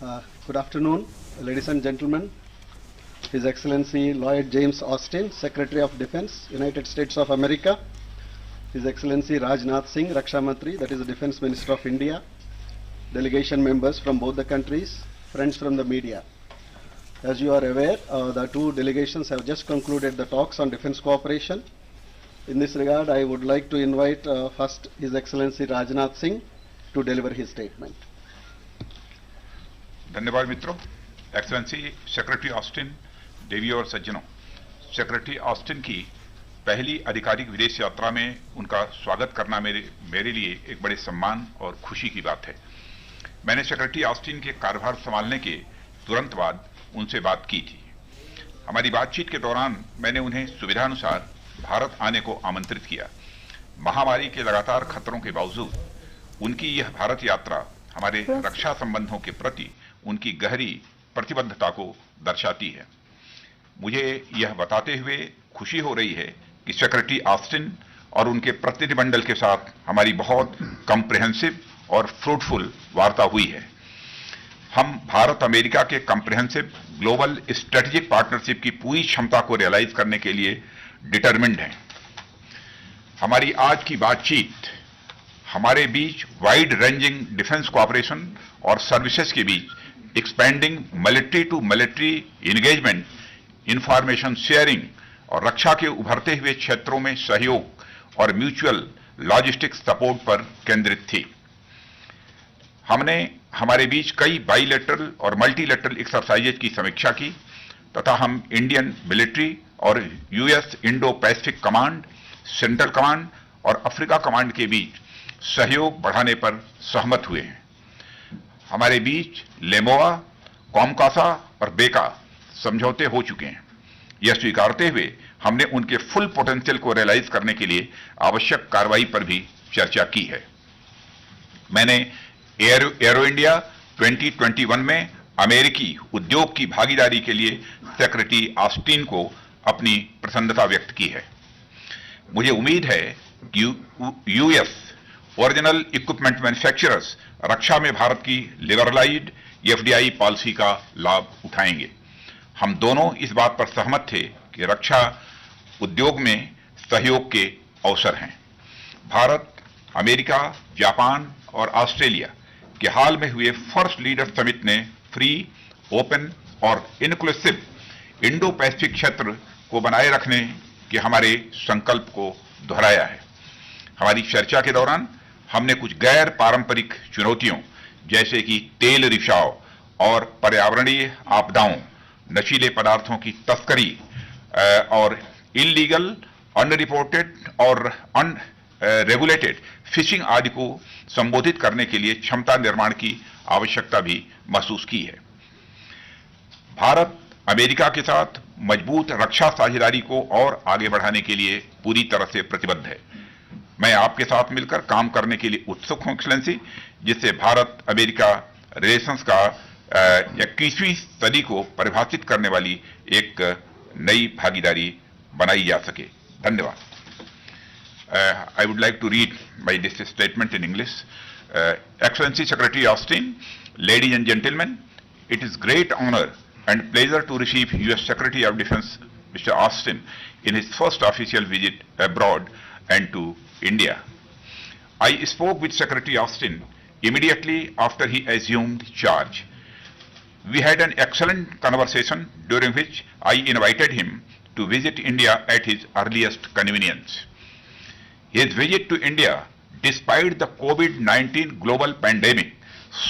Good afternoon, ladies and gentlemen. His Excellency Lloyd James Austin, Secretary of Defense, United States of America. His Excellency Rajnath Singh, Raksha Mantri, that is the Defense Minister of India. Delegation members from both the countries, friends from the media. As you are aware, the two delegations have just concluded the talks on defense cooperation. In this regard, I would like to invite first His Excellency Rajnath Singh to deliver his statement. धन्यवाद मित्रों। Excellency secretary Austin, देवी और सज्जनों, secretary Austin की पहली आधिकारिक विदेश यात्रा में उनका स्वागत करना मेरे लिए एक बड़े सम्मान और खुशी की बात है। मैंने सेक्रेटरी ऑस्टिन के कार्यभार संभालने के तुरंत बाद उनसे बात की थी। हमारी बातचीत के दौरान मैंने उन्हें सुविधानुसार भारत आने को आमंत्रित किया। महामारी के लगातार खतरों के बावजूद उनकी यह भारत यात्रा हमारे रक्षा संबंधों के प्रति उनकी गहरी प्रतिबद्धता को दर्शाती है। मुझे यह बताते हुए खुशी हो रही है कि सेक्रेटरी ऑस्टिन और उनके प्रतिनिधिमंडल के साथ हमारी बहुत कॉम्प्रिहेंसिव और फ्रूटफुल वार्ता हुई है। हम भारत अमेरिका के कॉम्प्रिहेंसिव ग्लोबल स्ट्रेटेजिक पार्टनरशिप की पूरी क्षमता को रियलाइज करने के लिए डिटरमिन्ड हैं। हमारी आज की बातचीत हमारे बीच वाइड रेंजिंग डिफेंस कोऑपरेशन और सर्विसेज के बीच expanding military to military engagement, information sharing और रक्षा के उभरते हुए क्षेत्रों में सहयोग और म्यूचुअल लॉजिस्टिक्स सपोर्ट पर केंद्रित थी। हमने हमारे बीच कई बाइलेटरल और मल्टीलेटरल एक्सरसाइजेज की समीक्षा की तथा हम इंडियन मिलिट्री और US Indo Pacific command, central command और अफ्रीका कमांड के बीच सहयोग बढ़ाने पर सहमत हुए हैं। हमारे बीच लेमोआ, कॉमकासा और बेका समझौते हो चुके हैं। यह स्वीकारते हुए हमने उनके फुल पोटेंशियल को रियलाइज करने के लिए आवश्यक कार्रवाई पर भी चर्चा की है। मैंने एरो इंडिया 2021 में अमेरिकी उद्योग की भागीदारी के लिए सेक्रेटरी ऑस्टिन को अपनी प्रसन्नता व्यक्त की है। मुझे उम्मीद है कि यूएस ओरिजिनल इक्विपमेंट मैन्युफैक्चरर्स रक्षा में भारत की लिबरलाइज्ड एफडीआई पॉलिसी का लाभ उठाएंगे। हम दोनों इस बात पर सहमत थे कि रक्षा उद्योग में सहयोग के अवसर हैं। भारत, अमेरिका, जापान और ऑस्ट्रेलिया के हाल में हुए फर्स्ट लीडर समिट ने फ्री, ओपन और इनक्लूसिव इंडो पैसिफिक क्षेत्र को बनाए रखने के हमारे संकल्प को दोहराया है। हमारी चर्चा के दौरान हमने कुछ गैर पारंपरिक चुनौतियों जैसे कि तेल रिसाव और पर्यावरणीय आपदाओं, नशीले पदार्थों की तस्करी और इलीगल, अनरिपोर्टेड और अनरेगुलेटेड फिशिंग आदि को संबोधित करने के लिए क्षमता निर्माण की आवश्यकता भी महसूस की है। भारत अमेरिका के साथ मजबूत रक्षा साझेदारी को और आगे बढ़ाने के लिए पूरी तरह से प्रतिबद्ध है। मैं आपके साथ मिलकर काम करने के लिए उत्सुक हूं एक्सेलेंसी, जिससे भारत अमेरिका रिलेशंस का 21वीं सदी को परिभाषित करने वाली एक नई भागीदारी बनाई जा सके। धन्यवाद। I would like to read my this statement in English. Excellency Secretary Austin, ladies and gentlemen, it is great honor and pleasure to receive U.S. Secretary of Defense Mr. Austin in his first official visit abroad and to India. I spoke with Secretary Austin immediately after he assumed charge. We had an excellent conversation during which I invited him to visit India at his earliest convenience. His visit to India, despite the COVID-19 global pandemic,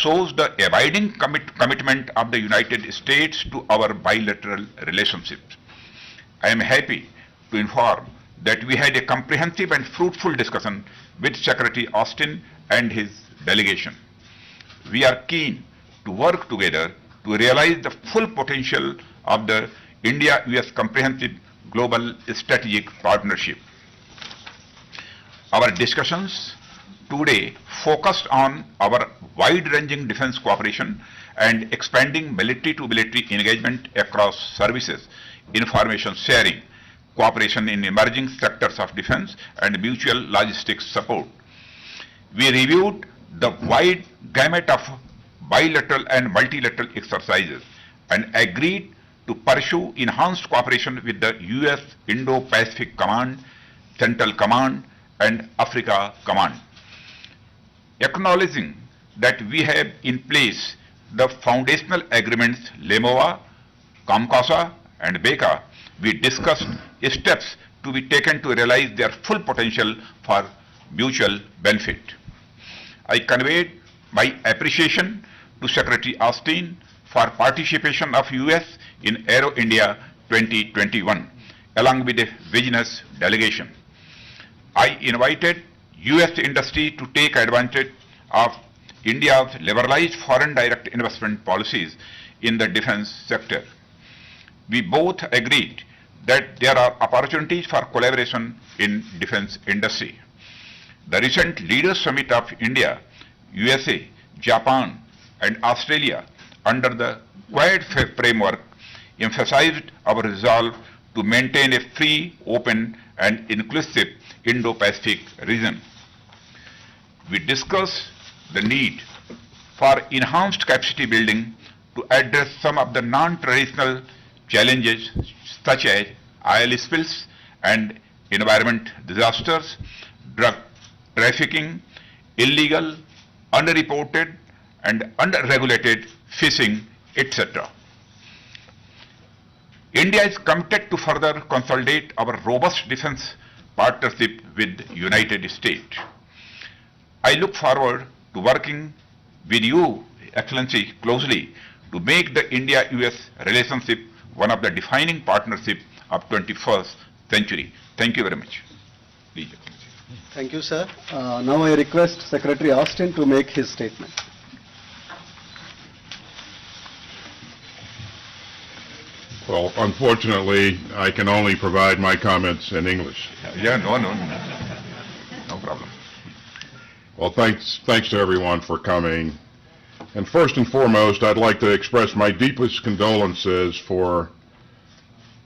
shows the abiding commitment of the United States to our bilateral relationships. I am happy to inform that we had a comprehensive and fruitful discussion with Secretary Austin and his delegation. We are keen to work together to realize the full potential of the India-US Comprehensive Global Strategic Partnership. Our discussions today focused on our wide-ranging defense cooperation and expanding military-to-military engagement across services, information sharing, cooperation in emerging sectors of defense, and mutual logistics support. We reviewed the wide gamut of bilateral and multilateral exercises and agreed to pursue enhanced cooperation with the US Indo-Pacific Command, Central Command, and Africa Command. Acknowledging that we have in place the foundational agreements LEMOA, COMCOSA, and BECA, we discussed steps to be taken to realize their full potential for mutual benefit. I conveyed my appreciation to Secretary Austin for participation of US in Aero India 2021, along with a business delegation. I invited US industry to take advantage of India's liberalized foreign direct investment policies in the defense sector. We both agreed that there are opportunities for collaboration in defense industry. The recent Leaders Summit of India, USA, Japan, and Australia under the Quad framework emphasized our resolve to maintain a free, open, and inclusive Indo-Pacific region. We discussed the need for enhanced capacity building to address some of the non-traditional challenges such as oil spills and environment disasters, drug trafficking, illegal, unreported, and unregulated fishing, etc. India is committed to further consolidate our robust defense partnership with the United States. I look forward to working with you, Excellency, closely to make the India-US relationship one of the defining partnerships of 21st century. Thank you very much. Please, Excellency. Thank you, sir. Now I request Secretary Austin to make his statement. Well, unfortunately, I can only provide my comments in English. Yeah, no problem. Well, thanks to everyone for coming. And first and foremost, I'd like to express my deepest condolences for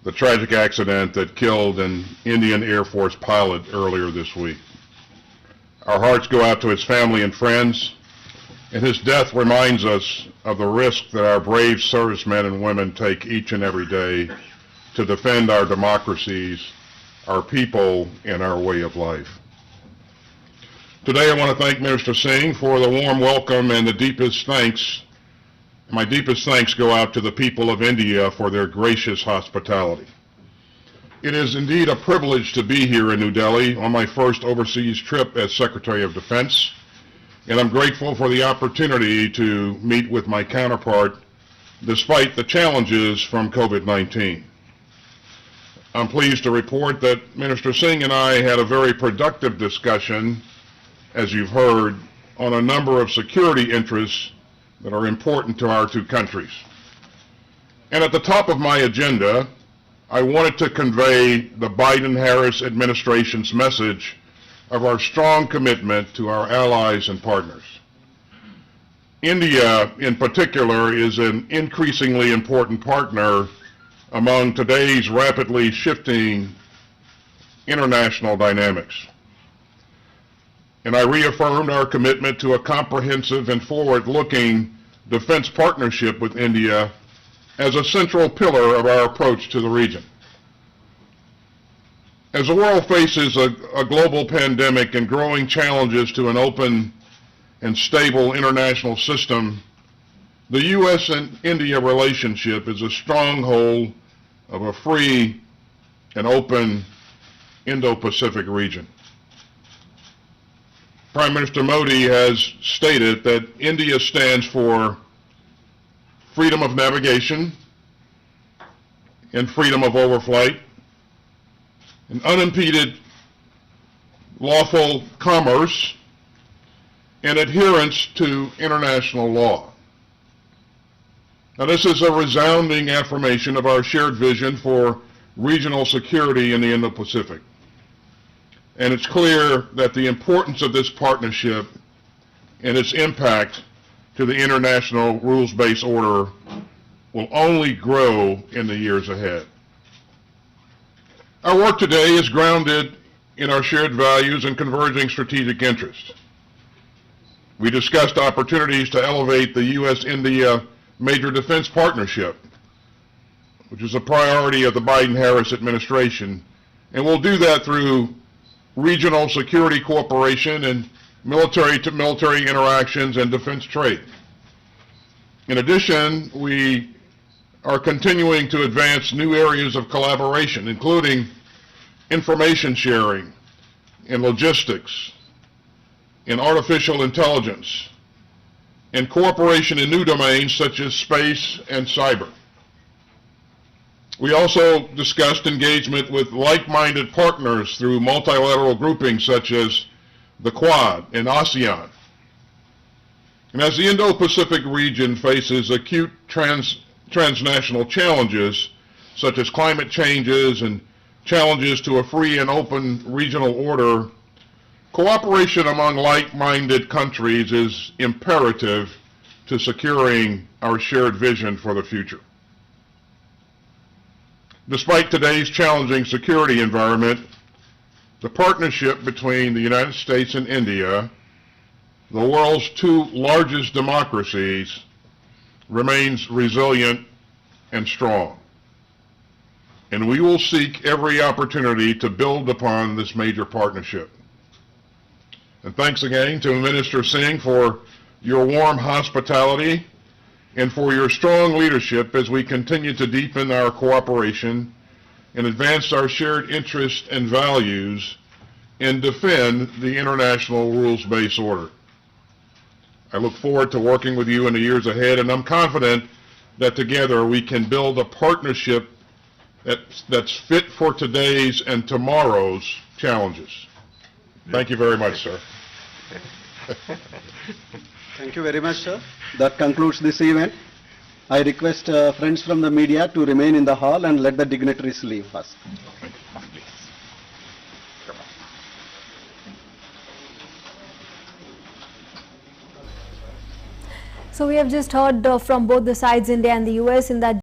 the tragic accident that killed an Indian Air Force pilot earlier this week. Our hearts go out to his family and friends, and his death reminds us of the risk that our brave servicemen and women take each and every day to defend our democracies, our people, and our way of life. Today I want to thank Minister Singh for the warm welcome and the deepest thanks. My deepest thanks go out to the people of India for their gracious hospitality. It is indeed a privilege to be here in New Delhi on my first overseas trip as Secretary of Defense, and I'm grateful for the opportunity to meet with my counterpart despite the challenges from COVID-19. I'm pleased to report that Minister Singh and I had a very productive discussion, as you've heard, on a number of security interests that are important to our two countries. And at the top of my agenda, I wanted to convey the Biden-Harris administration's message of our strong commitment to our allies and partners. India, in particular, is an increasingly important partner among today's rapidly shifting international dynamics. And I reaffirmed our commitment to a comprehensive and forward-looking defense partnership with India as a central pillar of our approach to the region. As the world faces a global pandemic and growing challenges to an open and stable international system, the U.S. and India relationship is a stronghold of a free and open Indo-Pacific region. Prime Minister Modi has stated that India stands for freedom of navigation and freedom of overflight, and unimpeded lawful commerce, and adherence to international law. Now, this is a resounding affirmation of our shared vision for regional security in the Indo-Pacific. And it's clear that the importance of this partnership and its impact to the international rules-based order will only grow in the years ahead. Our work today is grounded in our shared values and converging strategic interests. We discussed opportunities to elevate the U.S.-India major defense partnership, which is a priority of the Biden-Harris administration, and we'll do that through regional security cooperation and military-to-military interactions and defense trade. In addition, we are continuing to advance new areas of collaboration, including information sharing and logistics, in artificial intelligence, and cooperation in new domains such as space and cyber. We also discussed engagement with like-minded partners through multilateral groupings such as the Quad and ASEAN. And as the Indo-Pacific region faces acute transnational challenges such as climate changes and challenges to a free and open regional order, cooperation among like-minded countries is imperative to securing our shared vision for the future. Despite today's challenging security environment, the partnership between the United States and India, the world's two largest democracies, remains resilient and strong. And we will seek every opportunity to build upon this major partnership. And thanks again to Minister Singh for your warm hospitality and for your strong leadership as we continue to deepen our cooperation and advance our shared interests and values and defend the international rules-based order. I look forward to working with you in the years ahead, and I'm confident that together we can build a partnership that's fit for today's and tomorrow's challenges. Thank you very much, sir. Thank you very much, sir. That concludes this event. I request friends from the media to remain in the hall and let the dignitaries leave first. So we have just heard from both the sides, India and the US, in that